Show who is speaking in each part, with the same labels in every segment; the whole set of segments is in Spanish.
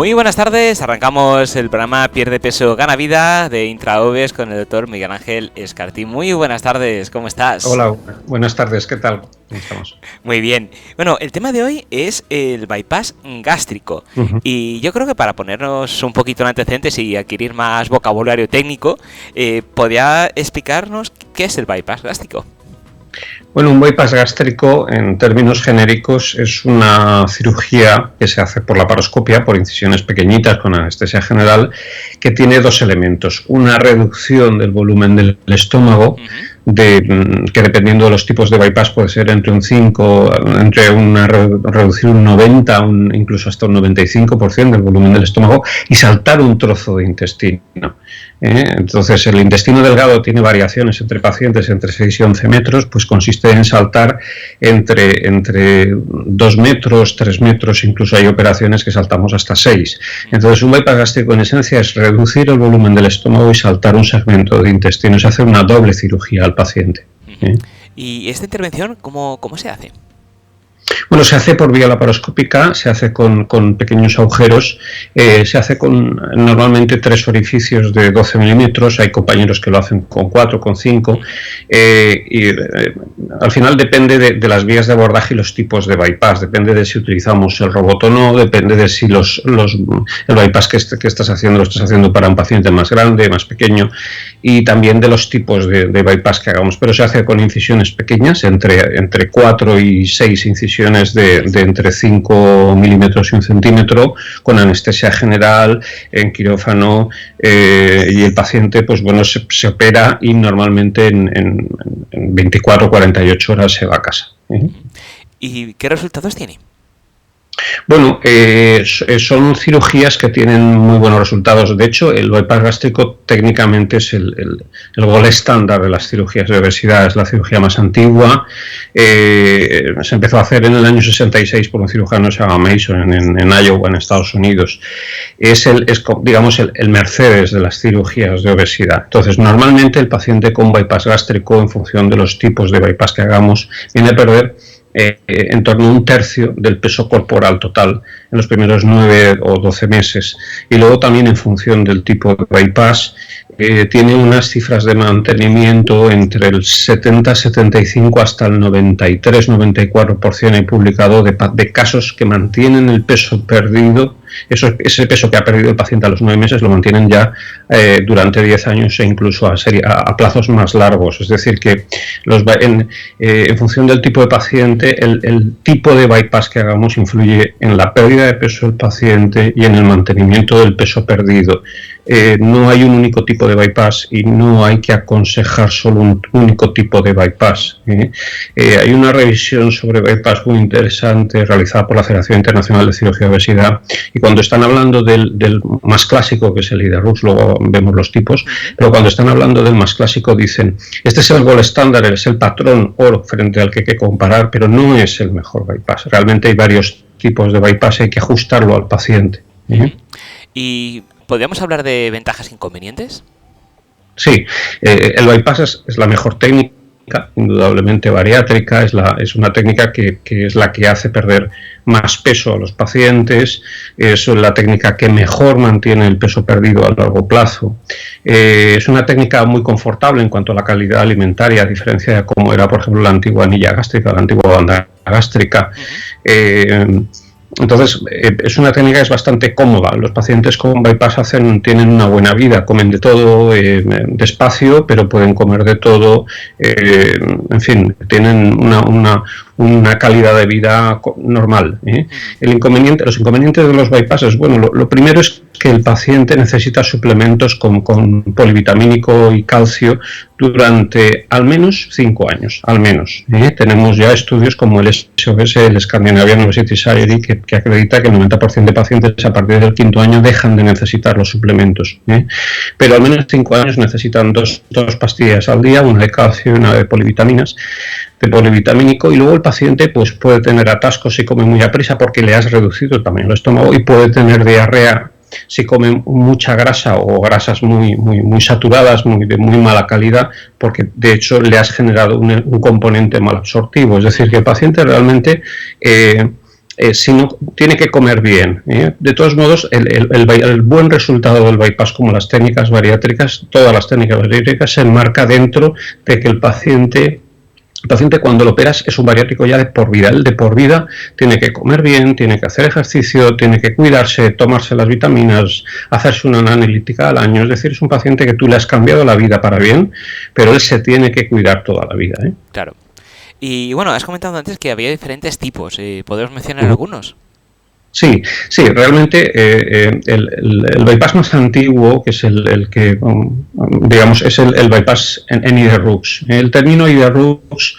Speaker 1: Muy buenas tardes, arrancamos el programa Pierde Peso, Gana Vida de Intraoves con el doctor Miguel Ángel Escartín. Muy buenas tardes, ¿cómo estás?
Speaker 2: Hola, buenas tardes, ¿qué tal? ¿Cómo estamos?
Speaker 1: Muy bien. Bueno, el tema de hoy es el bypass gástrico. Y yo creo que para ponernos un poquito en antecedentes y adquirir más vocabulario técnico, ¿podría explicarnos qué es el bypass gástrico?
Speaker 2: Bueno, un bypass gástrico, en términos genéricos, es una cirugía que se hace por laparoscopia, por incisiones pequeñitas con anestesia general, que tiene dos elementos. Una reducción del volumen del estómago, que dependiendo de los tipos de bypass puede ser entre un 5, reducir un 90, incluso hasta un 95% del volumen del estómago, y saltar un trozo de intestino. Entonces, el intestino delgado tiene variaciones entre pacientes entre 6 y 11 metros, pues consiste en saltar entre 2 metros, 3 metros, incluso hay operaciones que saltamos hasta 6. Entonces, un bypass gástrico en esencia es reducir el volumen del estómago y saltar un segmento de intestino, es hacer una doble cirugía al paciente.
Speaker 1: ¿Y esta intervención cómo se hace?
Speaker 2: Bueno, se hace por vía laparoscópica, se hace con pequeños agujeros, se hace con normalmente 3 orificios de 12 milímetros, hay compañeros que lo hacen con 4, con 5, al final depende de las vías de abordaje y los tipos de bypass, depende de si utilizamos el robot o no, depende de si el bypass que estás haciendo lo estás haciendo para un paciente más grande, más pequeño, y también de los tipos de bypass que hagamos, pero se hace con incisiones pequeñas, entre 4 y 6 incisiones de entre 5 milímetros y 1 centímetro, con anestesia general, en quirófano, y el paciente pues bueno se opera y normalmente en 24 o 48 horas se va a casa.
Speaker 1: ¿Y qué resultados tiene?
Speaker 2: Bueno, son cirugías que tienen muy buenos resultados. De hecho, el bypass gástrico técnicamente es el gold estándar de las cirugías de obesidad. Es la cirugía más antigua. Se empezó a hacer en el año 66 por un cirujano que se llama Mason en Iowa, en Estados Unidos. Es digamos, el Mercedes de las cirugías de obesidad. Entonces, normalmente el paciente con bypass gástrico, en función de los tipos de bypass que hagamos, viene a perder en torno a 1/3 del peso corporal total en los primeros 9 o 12 meses, y luego también en función del tipo de bypass tiene unas cifras de mantenimiento entre el 70-75 hasta el 93-94% he publicado de casos que mantienen el peso perdido. Ese peso que ha perdido el paciente a los 9 meses lo mantienen ya durante 10 años e incluso a plazos más largos. Es decir, que en función del tipo de paciente, el tipo de bypass que hagamos influye en la pérdida de peso del paciente y en el mantenimiento del peso perdido. No hay un único tipo de bypass y no hay que aconsejar solo un único tipo de bypass. Hay una revisión sobre bypass muy interesante realizada por la Federación Internacional de Cirugía de Obesidad, y cuando están hablando del más clásico, que es el Iderux, luego vemos los tipos, pero cuando están hablando del más clásico dicen, este es el gold estándar, es el patrón oro frente al que hay que comparar, pero no es el mejor bypass. Realmente hay varios tipos de bypass y hay que ajustarlo al paciente.
Speaker 1: ¿Y podríamos hablar de ventajas e inconvenientes?
Speaker 2: Sí, el bypass es la mejor técnica, indudablemente bariátrica, es una técnica que es la que hace perder más peso a los pacientes, es la técnica que mejor mantiene el peso perdido a largo plazo, es una técnica muy confortable en cuanto a la calidad alimentaria, a diferencia de cómo era, por ejemplo, la antigua anilla gástrica, la antigua banda gástrica. Entonces, es una técnica que es bastante cómoda. Los pacientes con bypass tienen una buena vida, comen de todo, despacio, pero pueden comer de todo, en fin, tienen una calidad de vida normal. Los inconvenientes de los bypasses, bueno, lo primero es que el paciente necesita suplementos con polivitamínico y calcio durante al menos 5 años, al menos. Tenemos ya estudios como el SOS, el Scandinavian Obesity Society, que acredita que el 90% de pacientes a partir del 5.º año dejan de necesitar los suplementos. Pero al menos 5 años necesitan dos pastillas al día, una de calcio y una de polivitaminas, de polivitamínico, y luego el paciente pues puede tener atascos si come muy a prisa porque le has reducido el tamaño del estómago, y puede tener diarrea si come mucha grasa o grasas muy saturadas, de muy mala calidad, porque de hecho le has generado un componente mal absortivo. Es decir, que el paciente realmente sino tiene que comer bien. De todos modos, el buen resultado del bypass, como las técnicas bariátricas, todas las técnicas bariátricas, se enmarca dentro de que el paciente cuando lo operas es un bariátrico ya de por vida. Él de por vida tiene que comer bien, tiene que hacer ejercicio, tiene que cuidarse, tomarse las vitaminas, hacerse una analítica al año. Es decir, es un paciente que tú le has cambiado la vida para bien, pero él se tiene que cuidar toda la vida.
Speaker 1: Claro. Y bueno, has comentado antes que había diferentes tipos. ¿Podemos mencionar algunos?
Speaker 2: Sí, realmente el bypass más antiguo, que es el que, digamos, es el bypass en IDE-RUX. El término IDE-RUX,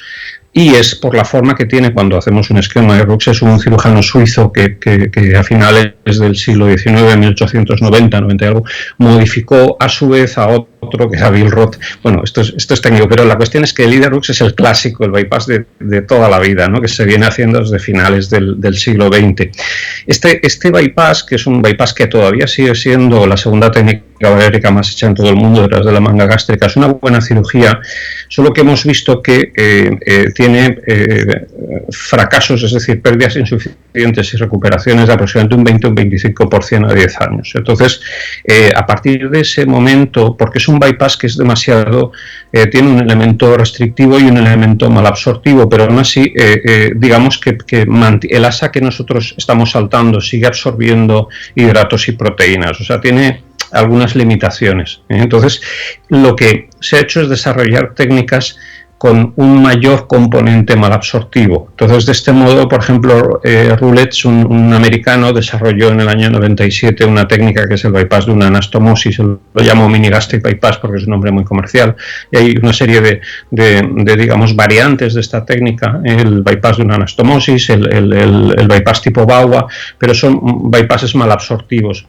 Speaker 2: y es por la forma que tiene cuando hacemos un esquema de RUX, es un cirujano suizo que a finales del siglo XIX, 1890, 90 y algo, modificó a su vez a otro que era Bill Roth. Bueno, esto es técnico, pero la cuestión es que el IDE-RUX es el clásico, el bypass de toda la vida, ¿no? Que se viene haciendo desde finales del siglo XX. Este bypass, que es un bypass que todavía sigue siendo la segunda técnica bariátrica más hecha en todo el mundo detrás de la manga gástrica, es una buena cirugía, solo que hemos visto que tiene fracasos, es decir, pérdidas insuficientes y recuperaciones de aproximadamente un 20 o un 25% a 10 años. Entonces, a partir de ese momento, porque es un bypass que es demasiado, tiene un elemento restrictivo y un elemento malabsortivo, pero aún así, digamos que el asa que nosotros estamos saltando sigue absorbiendo hidratos y proteínas, o sea, tiene algunas limitaciones. Entonces, lo que se ha hecho es desarrollar técnicas con un mayor componente malabsortivo. Entonces, de este modo, por ejemplo, Roulette, un americano, desarrolló en el año 97 una técnica que es el bypass de una anastomosis, lo llamo mini gastric bypass porque es un nombre muy comercial, y hay una serie de digamos, variantes de esta técnica, el bypass de una anastomosis, el bypass tipo BAUA, pero son bypasses malabsortivos.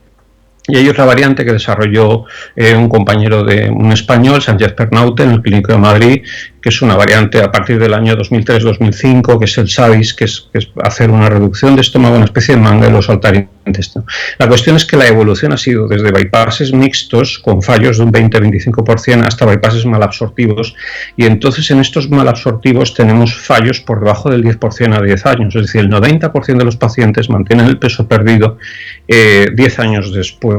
Speaker 2: Y hay otra variante que desarrolló un compañero de un español, Sánchez Pernaute, en el Clínico de Madrid, que es una variante a partir del año 2003-2005, que es el SADIS, que es hacer una reducción de estómago, una especie de manga y lo saltar intestino. La cuestión es que la evolución ha sido desde bypasses mixtos, con fallos de un 20-25%, hasta bypasses malabsortivos, y entonces en estos malabsortivos tenemos fallos por debajo del 10% a 10 años, es decir, el 90% de los pacientes mantienen el peso perdido 10 años después.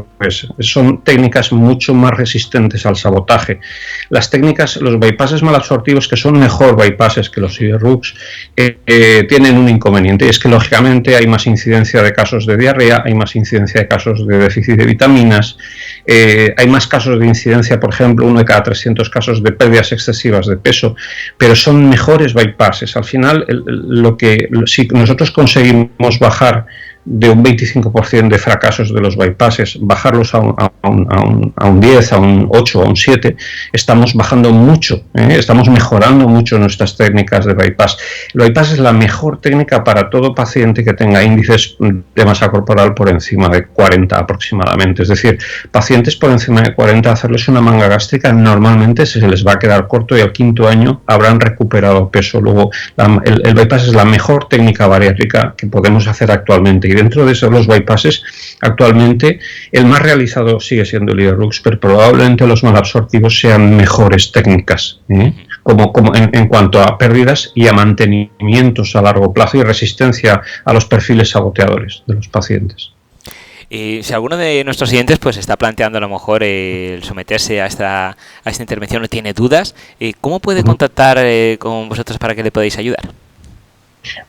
Speaker 2: Son técnicas mucho más resistentes al sabotaje. Las técnicas, los bypasses malabsortivos, que son mejor bypasses que los IDE-RUX, tienen un inconveniente, y es que lógicamente hay más incidencia de casos de diarrea, hay más incidencia de casos de déficit de vitaminas, hay más casos de incidencia, por ejemplo, 1 de cada 300 casos de pérdidas excesivas de peso, pero son mejores bypasses. Al final, si nosotros conseguimos bajar de un 25% de fracasos de los bypasses, bajarlos a un 10, a un 8, a un 7, estamos bajando mucho, estamos mejorando mucho nuestras técnicas de bypass. El bypass es la mejor técnica para todo paciente que tenga índices de masa corporal por encima de 40 aproximadamente, es decir, pacientes por encima de 40, hacerles una manga gástrica normalmente se les va a quedar corto y al quinto año habrán recuperado peso. Luego, el bypass es la mejor técnica bariátrica que podemos hacer actualmente. Y dentro de esos los bypasses, actualmente el más realizado sigue siendo el IDE-RUX, pero probablemente los malabsortivos sean mejores técnicas, como en cuanto a pérdidas y a mantenimientos a largo plazo y resistencia a los perfiles saboteadores de los pacientes.
Speaker 1: Si alguno de nuestros siguientes pues está planteando a lo mejor el someterse a esta intervención o tiene dudas, ¿cómo puede contactar con vosotros para que le podáis ayudar?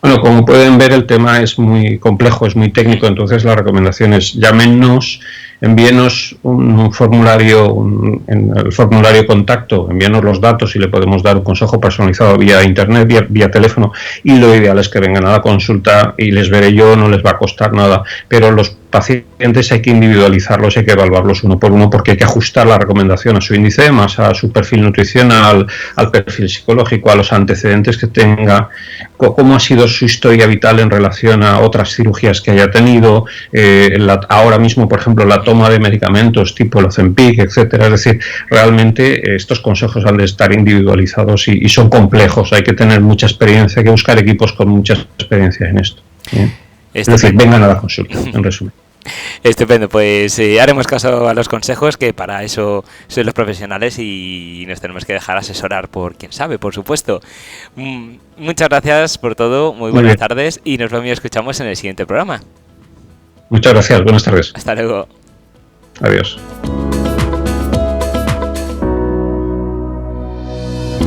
Speaker 2: Bueno, como pueden ver, el tema es muy complejo, es muy técnico, entonces la recomendación es llámenos, envíenos un formulario, en el formulario contacto, envíenos los datos y le podemos dar un consejo personalizado vía internet, vía teléfono, y lo ideal es que vengan a la consulta y les veré yo, no les va a costar nada, pero los pacientes hay que individualizarlos, hay que evaluarlos uno por uno porque hay que ajustar la recomendación a su índice, más a su perfil nutricional, al perfil psicológico, a los antecedentes que tenga, cómo ha sido su historia vital en relación a otras cirugías que haya tenido, ahora mismo, por ejemplo, la toma de medicamentos tipo el Ozempic, etcétera. Es decir, realmente estos consejos han de estar individualizados y son complejos, hay que tener mucha experiencia, hay que buscar equipos con mucha experiencia en esto. Es decir, vengan a la consulta, en resumen.
Speaker 1: Estupendo, pues haremos caso a los consejos, que para eso son los profesionales y nos tenemos que dejar asesorar por quien sabe, por supuesto. Muchas gracias por todo, muy buenas tardes y nos vemos y escuchamos en el siguiente programa.
Speaker 2: Muchas gracias, buenas tardes.
Speaker 1: Hasta luego.
Speaker 2: Adiós.